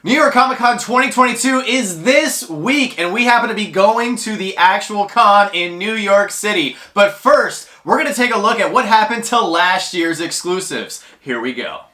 New York Comic Con 2022 is this week, and we happen to be going to the actual con in New York City. But first, we're going to take a look at what happened to last year's exclusives. Here we go.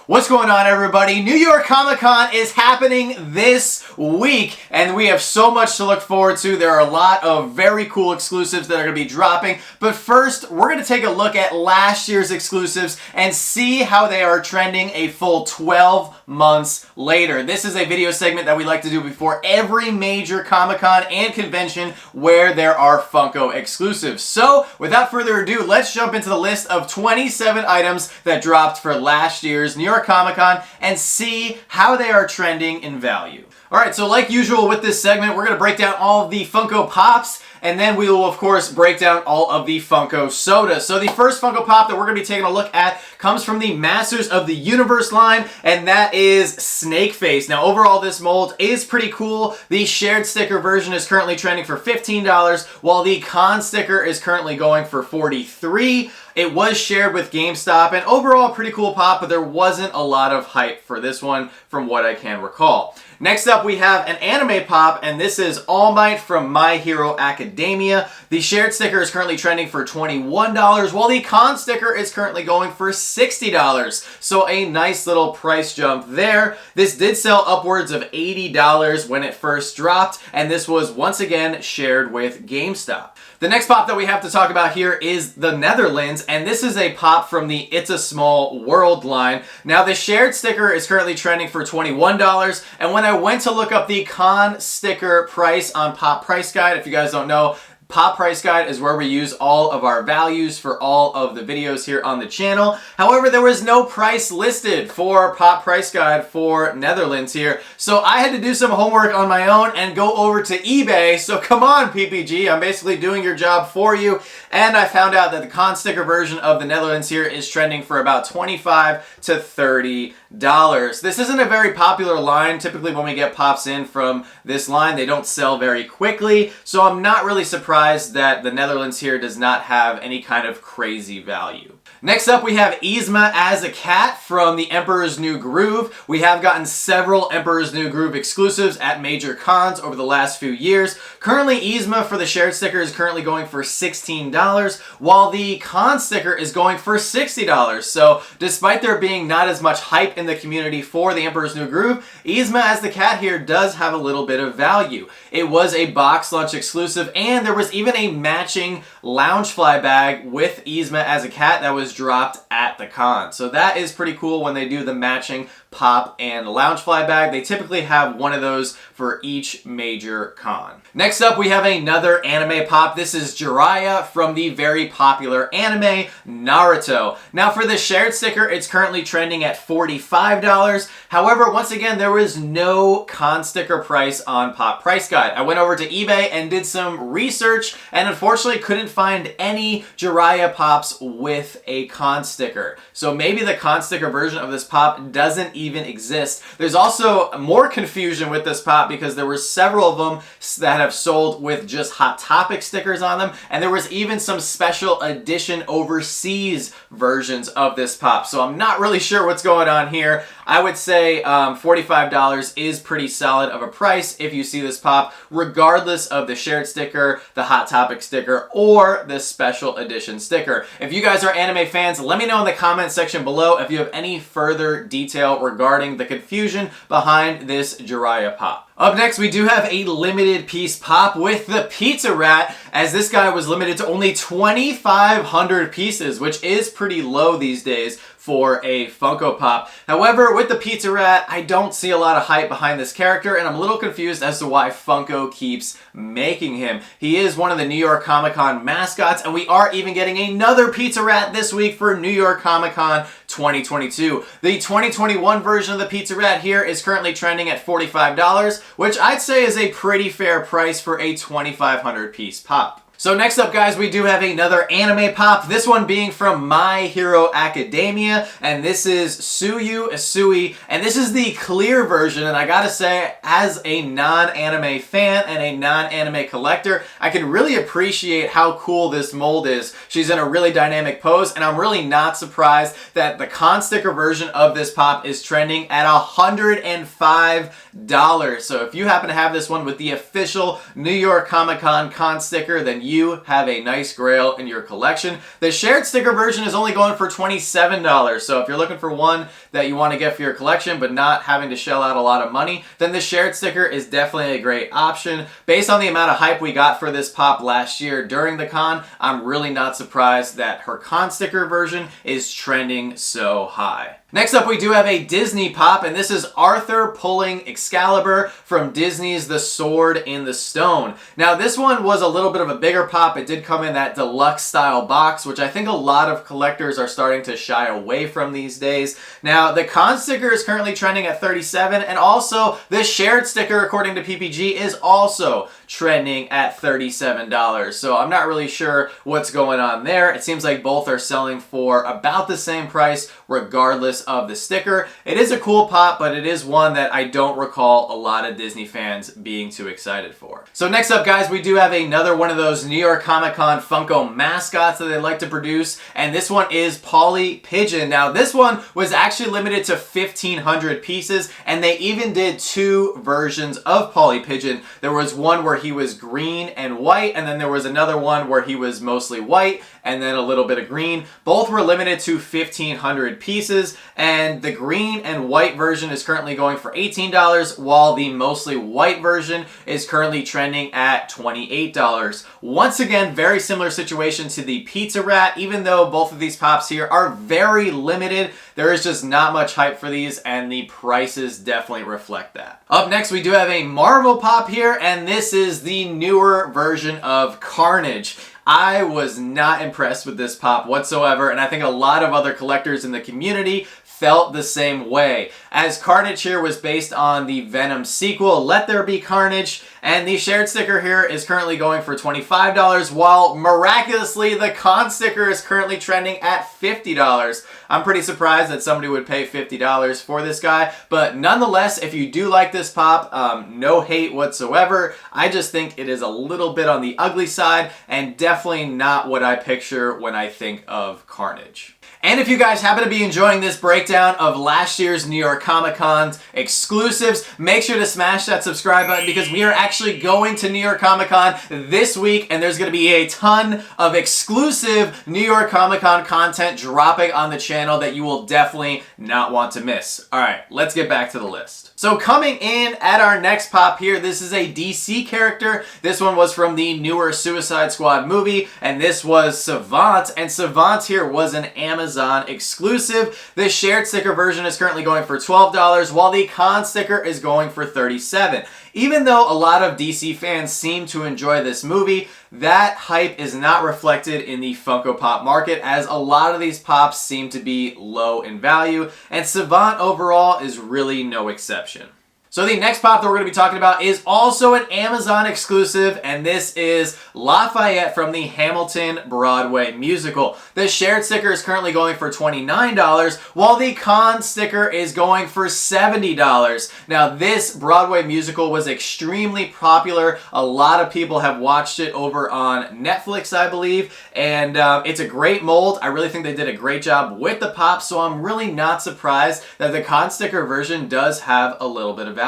What's going on, everybody? New York Comic Con is happening this week, and we have so much to look forward to. There are a lot of very cool exclusives that are going to be dropping, but first, we're going to take a look at last year's exclusives and see how they are trending a full 12 months later. This is a video segment that we like to do before every major Comic Con and convention where there are Funko exclusives. So, without further ado, let's jump into the list of 27 items that dropped for last year's New York Comic Con and see how they are trending in value. Alright, so like usual with this segment, we're going to break down all of the Funko Pops, and then we will, of course, break down all of the Funko Sodas. So the first Funko Pop that we're going to be taking a look at comes from the Masters of the Universe line, and that is Snakeface. Now, overall, this mold is pretty cool. The shared sticker version is currently trending for $15, while the con sticker is currently going for $43. It was shared with GameStop, and overall, pretty cool pop, but there wasn't a lot of hype for this one from what I can recall. Next up, we have an anime pop, and this is All Might from My Hero Academia. The shared sticker is currently trending for $21, while the con sticker is currently going for $60. So a nice little price jump there. This did sell upwards of $80 when it first dropped, and this was once again shared with GameStop. The next pop that we have to talk about here is the Netherlands, and this is a pop from the It's a Small World line. Now, the shared sticker is currently trending for $21, and when I went to look up the con sticker price on Pop Price Guide, if you guys don't know, Pop Price Guide is where we use all of our values for all of the videos here on the channel. However, there was no price listed for Pop Price Guide for Netherlands here, so I had to do some homework on my own and go over to eBay. So come on, PPG, I'm basically doing your job for you. And I found out that the con sticker version of the Netherlands here is trending for about $25 to $30. This isn't a very popular line. Typically when we get pops in from this line, they don't sell very quickly, so I'm not really surprised that the Netherlands here does not have any kind of crazy value. Next up, we have Yzma as a cat from the Emperor's New Groove. We have gotten several Emperor's New Groove exclusives at major cons over the last few years. Currently, Yzma for the shared sticker is currently going for $16, while the con sticker is going for $60. So, despite there being not as much hype in the community for the Emperor's New Groove, Yzma as the cat here does have a little bit of value. It was a box lunch exclusive, and there was even a matching Loungefly bag with Yzma as a cat that was dropped at the con. So that is pretty cool when they do the matching pop and Loungefly bag. They typically have one of those for each major con. Next up, we have another anime pop. This is Jiraiya from the very popular anime Naruto. Now, for the shared sticker, it's currently trending at $45. However, once again, there was no con sticker price on Pop Price Guide. I went over to eBay and did some research, and unfortunately couldn't find any Jiraiya pops with a con sticker. So maybe the con sticker version of this pop doesn't even exist. There's also more confusion with this pop because there were several of them that have sold with just Hot Topic stickers on them, and there was even some special edition overseas versions of this pop. So I'm not really sure what's going on here. I would say $45 is pretty solid of a price if you see this pop, regardless of the shared sticker, the Hot Topic sticker, or the special edition sticker. If you guys are anime fans, let me know in the comment section below if you have any further detail regarding the confusion behind this Jiraiya pop. Up next, we do have a limited piece pop with the Pizza Rat, as this guy was limited to only 2,500 pieces, which is pretty low these days for a Funko Pop. However, with the Pizza Rat, I don't see a lot of hype behind this character, and I'm a little confused as to why Funko keeps making him. He is one of the New York Comic Con mascots, and we are even getting another Pizza Rat this week for New York Comic Con 2022. The 2021 version of the Pizza Rat here is currently trending at $45, which I'd say is a pretty fair price for a 2,500 piece pop. So next up, guys, we do have another anime pop, this one being from My Hero Academia, and this is Tsuyu Asui, and this is the clear version, and I gotta say, as a non-anime fan and a non-anime collector, I can really appreciate how cool this mold is. She's in a really dynamic pose, and I'm really not surprised that the con sticker version of this pop is trending at $105. So if you happen to have this one with the official New York Comic Con con sticker, then you have a nice grail in your collection. The shared sticker version is only going for $27. So if you're looking for one that you want to get for your collection but not having to shell out a lot of money, then the shared sticker is definitely a great option. Based on the amount of hype we got for this pop last year during the con, I'm really not surprised that her con sticker version is trending so high. Next up, we do have a Disney pop, and this is Arthur pulling Excalibur from Disney's The Sword in the Stone. Now, this one was a little bit of a bigger pop. It did come in that deluxe style box, which I think a lot of collectors are starting to shy away from these days. Now, the con sticker is currently trending at $37, and also the shared sticker, according to PPG, is also trending at $37. So I'm not really sure what's going on there. It seems like both are selling for about the same price regardless of the sticker. It is a cool pop, but it is one that I don't recall a lot of Disney fans being too excited for. So next up, guys, we do have another one of those New York Comic Con Funko mascots that they like to produce, and this one is Polly Pigeon. Now, this one was actually limited to 1,500 pieces, and they even did two versions of Polly Pigeon. There was one where he was green and white, and then there was another one where he was mostly white and then a little bit of green. Both were limited to 1,500 pieces, and the green and white version is currently going for $18, while the mostly white version is currently trending at $28. Once again, very similar situation to the Pizza Rat. Even though both of these pops here are very limited, there is just not much hype for these, and the prices definitely reflect that. Up next, we do have a Marvel pop here, and this is the newer version of Carnage. I was not impressed with this pop whatsoever, and I think a lot of other collectors in the community felt the same way. As Carnage here was based on the Venom sequel, Let There Be Carnage, and the shared sticker here is currently going for $25, while miraculously the con sticker is currently trending at $50. I'm pretty surprised that somebody would pay $50 for this guy, but nonetheless, if you do like this pop, no hate whatsoever. I just think it is a little bit on the ugly side, and definitely not what I picture when I think of Carnage. And if you guys happen to be enjoying this breakdown of last year's New York Comic Con's exclusives, make sure to smash that subscribe button, because we are actually going to New York Comic Con this week, and there's going to be a ton of exclusive New York Comic Con content dropping on the channel that you will definitely not want to miss. Alright, let's get back to the list. So coming in at our next pop here, this is a DC character. This one was from the newer Suicide Squad movie, and this was Savant, and Savant here was an Amazon exclusive. The shared sticker version is currently going for $12, while the con sticker is going for $37. Even though a lot of DC fans seem to enjoy this movie, that hype is not reflected in the Funko Pop market, as a lot of these pops seem to be low in value, and Savant overall is really no exception. So the next pop that we're going to be talking about is also an Amazon exclusive, and this is Lafayette from the Hamilton Broadway musical. The shared sticker is currently going for $29, while the con sticker is going for $70. Now, this Broadway musical was extremely popular. A lot of people have watched it over on Netflix, I believe, and it's a great mold. I really think they did a great job with the pop, so I'm really not surprised that the con sticker version does have a little bit of value.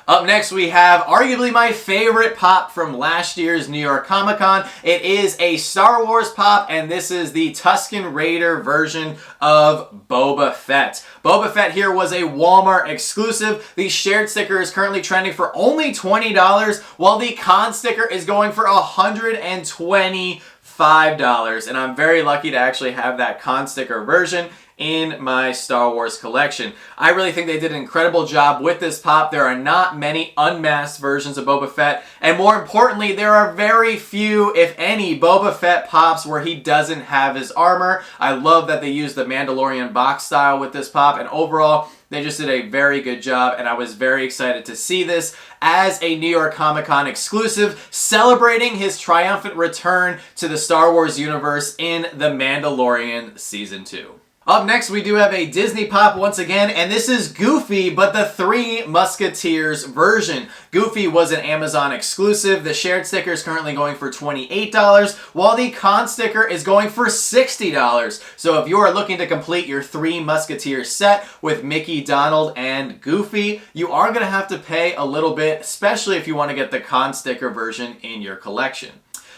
Up next, we have arguably my favorite pop from last year's New York Comic Con. It is a Star Wars pop, and this is the Tusken Raider version of Boba Fett. Boba Fett here was a Walmart exclusive. The shared sticker is currently trending for only $20, while the con sticker is going for $125, and I'm very lucky to actually have that con sticker version in my Star Wars collection. I really think they did an incredible job with this pop. There are not many unmasked versions of Boba Fett, and more importantly, there are very few, if any, Boba Fett pops where he doesn't have his armor. I love that they used the Mandalorian box style with this pop, and overall, They just did a very good job, and I was very excited to see this as a New York Comic Con exclusive, celebrating his triumphant return to the Star Wars universe in The Mandalorian Season 2. Up next, we do have a Disney Pop once again, and this is Goofy, but the Three Musketeers version. Goofy was an Amazon exclusive. The shared sticker is currently going for $28, while the con sticker is going for $60. So if you are looking to complete your Three Musketeers set with Mickey, Donald, and Goofy, you are going to have to pay a little bit, especially if you want to get the con sticker version in your collection.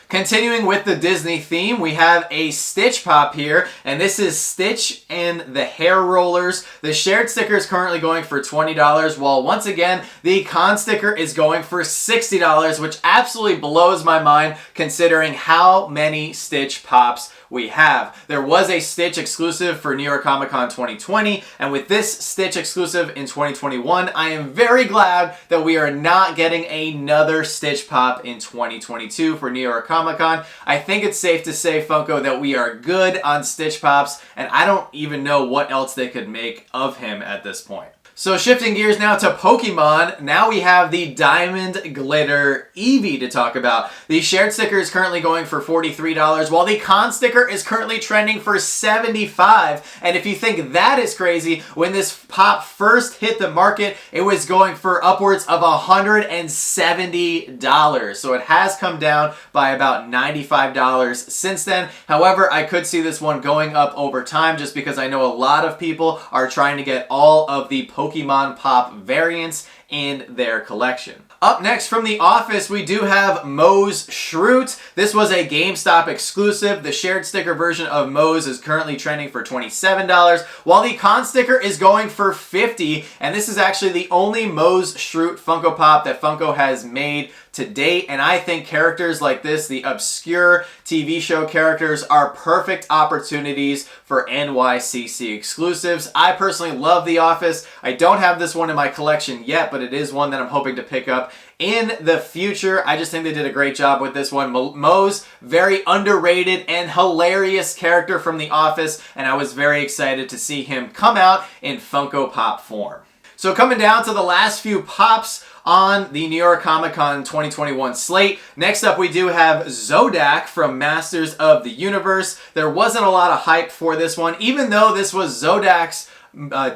Continuing with the Disney theme, we have a Stitch Pop here, and this is Stitch and the Hair Rollers. The shared sticker is currently going for $20, while once again, the con sticker is going for $60, which absolutely blows my mind considering how many Stitch Pops we have. There was a Stitch exclusive for New York Comic Con 2020, and with this Stitch exclusive in 2021, I am very glad that we are not getting another Stitch Pop in 2022 for New York Comic Con. I think it's safe to say, Funko, that we are good on Stitch Pops, and I don't even know what else they could make of him at this point. So shifting gears now to Pokemon, now we have the Diamond Glitter Eevee to talk about. The shared sticker is currently going for $43, while the con sticker is currently trending for $75. And if you think that is crazy, when this pop first hit the market, it was going for upwards of $170. So it has come down by about $95 since then. However, I could see this one going up over time just because I know a lot of people are trying to get all of the Pokemon Pop variants in their collection. Up next from The Office, we do have Moe's Shroot. This was a GameStop exclusive. The shared sticker version of Moe's is currently trending for $27, while the con sticker is going for $50, and this is actually the only Moe's Shroot Funko Pop that Funko has made to date, and I think characters like this, the obscure TV show characters, are perfect opportunities for NYCC exclusives. I personally love The Office. I don't have this one in my collection yet, but it is one that I'm hoping to pick up in the future. I just think they did a great job with this one. Moe's very underrated and hilarious character from The Office, and I was very excited to see him come out in Funko Pop form. So coming down to the last few pops on the New York Comic Con 2021 slate. Next up, we do have Zodak from Masters of the Universe. There wasn't a lot of hype for this one, even though this was Zodak's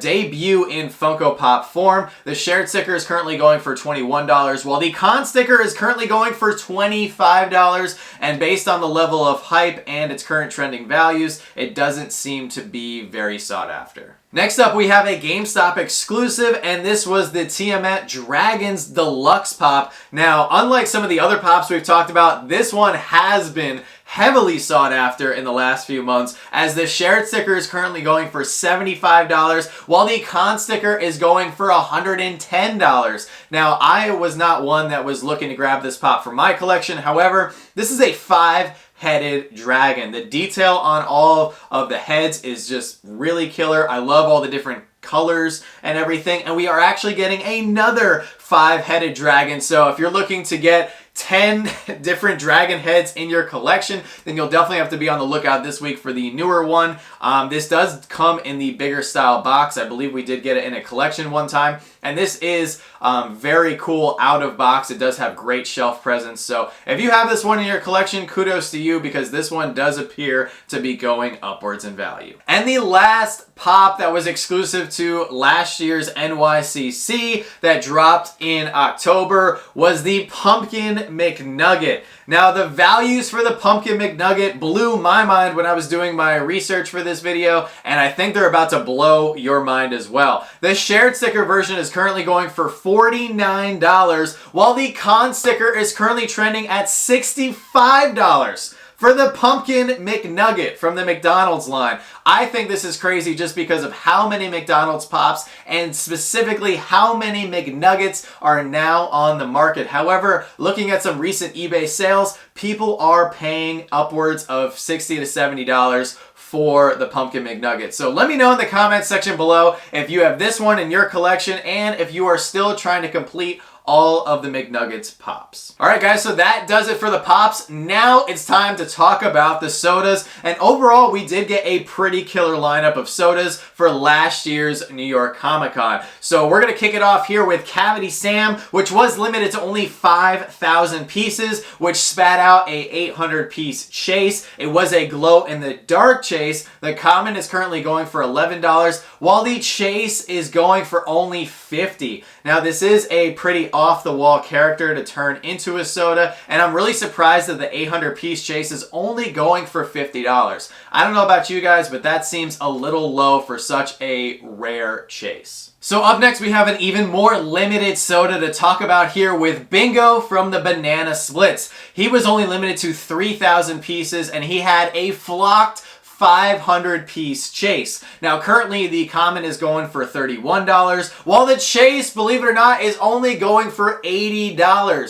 debut in Funko Pop form. The shared sticker is currently going for $21, while the con sticker is currently going for $25, and based on the level of hype and its current trending values, it doesn't seem to be very sought after. Next up, we have a GameStop exclusive, and this was the Tiamat Dragons Deluxe Pop. Now, unlike some of the other pops we've talked about, this one has been heavily sought after in the last few months, as the shared sticker is currently going for $75, while the con sticker is going for $110. Now, I was not one that was looking to grab this pop for my collection. However, this is a five-headed dragon. The detail on all of the heads is just really killer. I love all the different colors and everything, and we are actually getting another five-headed dragon. So if you're looking to get 10 different dragon heads in your collection, then you'll definitely have to be on the lookout this week for the newer one. This does come in the bigger style box. I believe we did get it in a collection one time, and this is very cool out of box. It does have great shelf presence, so if you have this one in your collection, kudos to you, because this one does appear to be going upwards in value. And the last pop that was exclusive to last year's NYCC that dropped in October was the Pumpkin McNugget. Now, the values for the Pumpkin McNugget blew my mind when I was doing my research for this video, and I think they're about to blow your mind as well. The shared sticker version is currently going for $49, while the con sticker is currently trending at $65. For the Pumpkin McNugget from the McDonald's line. I think this is crazy just because of how many McDonald's pops and specifically how many McNuggets are now on the market. However, looking at some recent eBay sales, people are paying upwards of $60 to $70 for the Pumpkin McNugget. So let me know in the comments section below if you have this one in your collection and if you are still trying to complete all of the McNuggets Pops. Alright guys, so that does it for the Pops. Now it's time to talk about the sodas. And overall, we did get a pretty killer lineup of sodas for last year's New York Comic Con. So we're going to kick it off here with Cavity Sam, which was limited to only 5,000 pieces, which spat out a 800-piece chase. It was a glow-in-the-dark chase. The common is currently going for $11, while the chase is going for only $50. Now this is a pretty off-the-wall character to turn into a soda, and I'm really surprised that the 800-piece chase is only going for $50. I don't know about you guys, but that seems a little low for such a rare chase. So up next we have an even more limited soda to talk about here with Bingo from the Banana Splits. He was only limited to 3,000 pieces and he had a flocked 500-piece chase. Now currently the common is going for $31, while the chase, believe it or not, is only going for $80.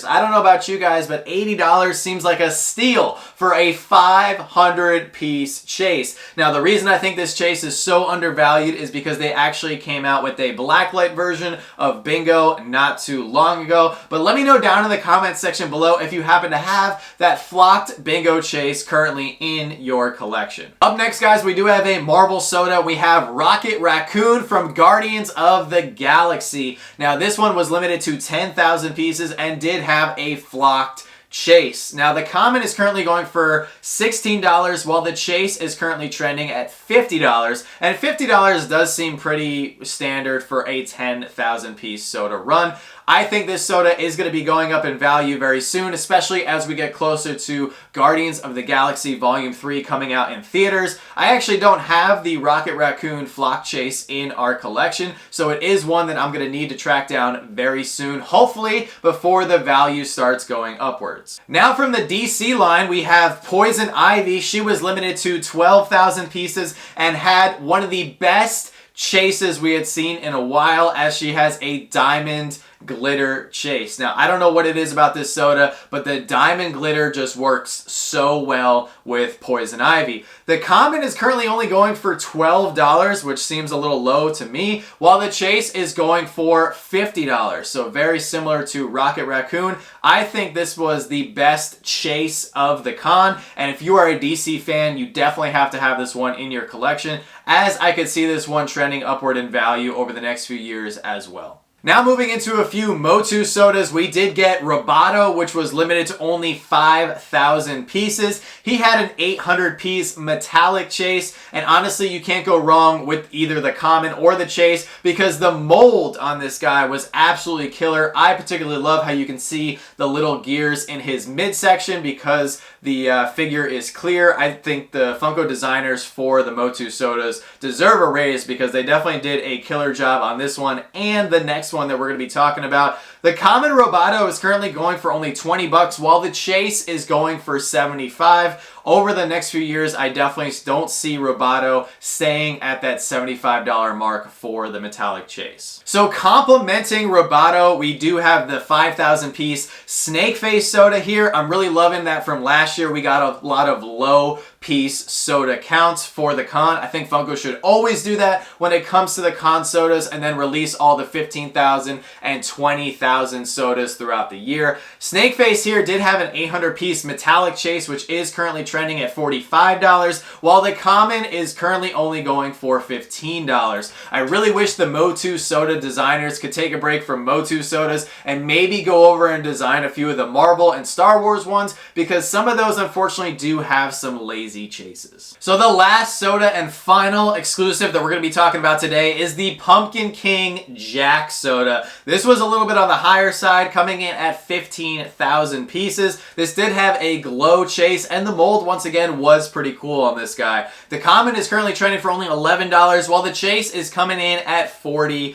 I don't know about you guys, but $80 seems like a steal for a 500-piece chase. Now the reason I think this chase is so undervalued is because they actually came out with a blacklight version of Bingo not too long ago. But let me know down in the comments section below if you happen to have that flocked Bingo chase currently in your collection. Up next, guys, we do have a Marvel soda. We have Rocket Raccoon from Guardians of the Galaxy. Now, this one was limited to 10,000 pieces and did have a flocked chase. Now, the common is currently going for $16, while the chase is currently trending at $50. And $50 does seem pretty standard for a 10,000 piece soda run. I think this soda is going to be going up in value very soon, especially as we get closer to Guardians of the Galaxy Volume 3 coming out in theaters. I actually don't have the Rocket Raccoon Flock Chase in our collection, so it is one that I'm going to need to track down very soon, hopefully before the value starts going upwards. Now from the DC line, we have Poison Ivy. She was limited to 12,000 pieces and had one of the best chases we had seen in a while, as she has a diamond glitter chase. Now, I don't know what it is about this soda, but the diamond glitter just works so well with Poison Ivy. The common is currently only going for $12, which seems a little low to me, while the chase is going for $50. So very similar to Rocket Raccoon. I think this was the best chase of the con, and if you are a DC fan, you definitely have to have this one in your collection, as I could see this one trending upward in value over the next few years as well. Now moving into a few Motu sodas, we did get Roboto, which was limited to only 5,000 pieces. He had an 800-piece metallic chase, and honestly, you can't go wrong with either the common or the chase because the mold on this guy was absolutely killer. I particularly love how you can see the little gears in his midsection because the figure is clear. I think the Funko designers for the Motu sodas deserve a raise because they definitely did a killer job on this one and the next one that we're going to be talking about. The common Roboto is currently going for only $20, while the chase is going for $75. Over the next few years, I definitely don't see Roboto staying at that $75 mark for the metallic chase. So complementing Roboto, we do have the 5,000 piece Snake Face soda here. I'm really loving that from last year. We got a lot of low piece soda counts for the con. I think Funko should always do that when it comes to the con sodas and then release all the 15,000 and 20,000 sodas throughout the year. Snake Face here did have an 800 piece metallic chase, which is currently trending at $45, while the common is currently only going for $15. I really wish the Motu soda designers could take a break from Motu sodas and maybe go over and design a few of the Marvel and Star Wars ones, because some of those unfortunately do have some lazy chases. So the last soda and final exclusive that we're going to be talking about today is the Pumpkin King Jack soda. This was a little bit on the higher side, coming in at 15,000 pieces. This did have a glow chase, and the mold once again was pretty cool on this guy. The common is currently trending for only $11, while the chase is coming in at $47.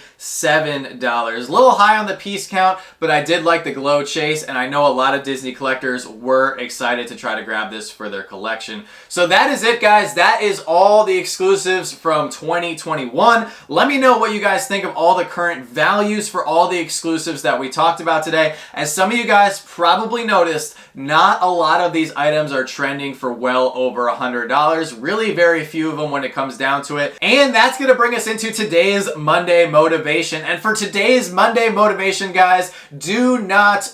A little high on the piece count, but I did like the glow chase, and I know a lot of Disney collectors were excited to try to grab this for their collection. So that is it, guys. That is all the exclusives from 2021. Let me know what you guys think of all the current values for all the exclusives that we talked about today. As some of you guys probably noticed, not a lot of these items are trending for well over $100. Really very few of them when it comes down to it. And that's going to bring us into today's Monday motivation. And for today's Monday motivation, guys,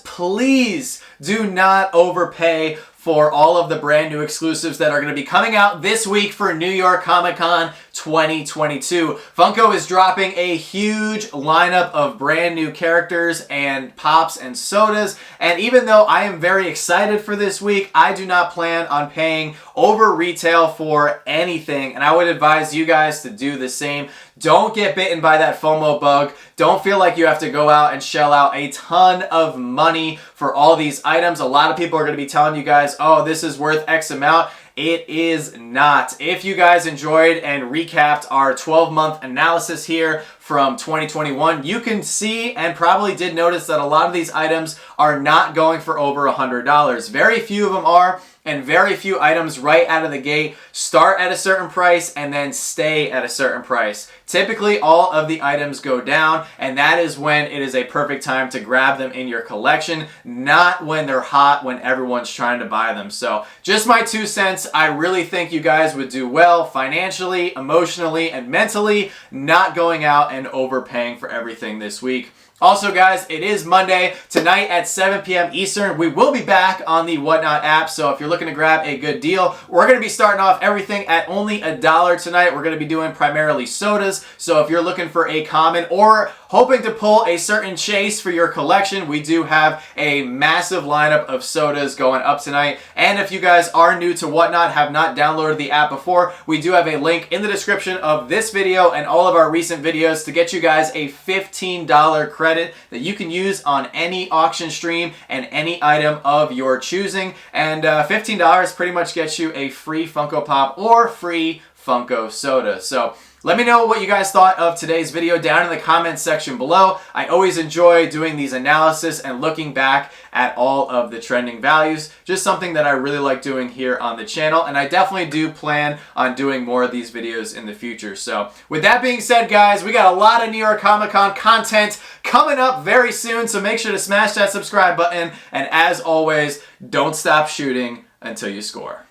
please do not overpay for all of the brand new exclusives that are going to be coming out this week for New York Comic Con 2022. Funko is dropping a huge lineup of brand new characters and pops and sodas, and even though I am very excited for this week, I do not plan on paying over retail for anything, and I would advise you guys to do the same. Don't get bitten by that FOMO bug. Don't feel like you have to go out and shell out a ton of money for all these items. A lot of people are going to be telling you guys, oh, this is worth X amount. It is not. If you guys enjoyed and recapped our 12-month analysis here from 2021, you can see and probably did notice that a lot of these items are not going for over $100. Very few of them are, and very few items right out of the gate start at a certain price and then stay at a certain price. Typically, all of the items go down, and that is when it is a perfect time to grab them in your collection, not when they're hot, when everyone's trying to buy them. So just my 2 cents. I really think you guys would do well financially, emotionally, and mentally not going out and overpaying for everything this week. Also, guys, it is Monday. Tonight at 7 p.m. Eastern, we will be back on the Whatnot app. So if you're looking to grab a good deal, we're going to be starting off everything at only $1 tonight. We're going to be doing primarily sodas. So if you're looking for a common or hoping to pull a certain chase for your collection, we do have a massive lineup of sodas going up tonight. And if you guys are new to Whatnot, have not downloaded the app before, we do have a link in the description of this video and all of our recent videos to get you guys a $15 credit that you can use on any auction stream and any item of your choosing. And $15 pretty much gets you a free Funko Pop or free Funko soda. So let me know what you guys thought of today's video down in the comments section below. I always enjoy doing these analysis and looking back at all of the trending values. Just something that I really like doing here on the channel, and I definitely do plan on doing more of these videos in the future. So with that being said, guys, we got a lot of New York Comic Con content coming up very soon, so make sure to smash that subscribe button, and as always, don't stop shooting until you score.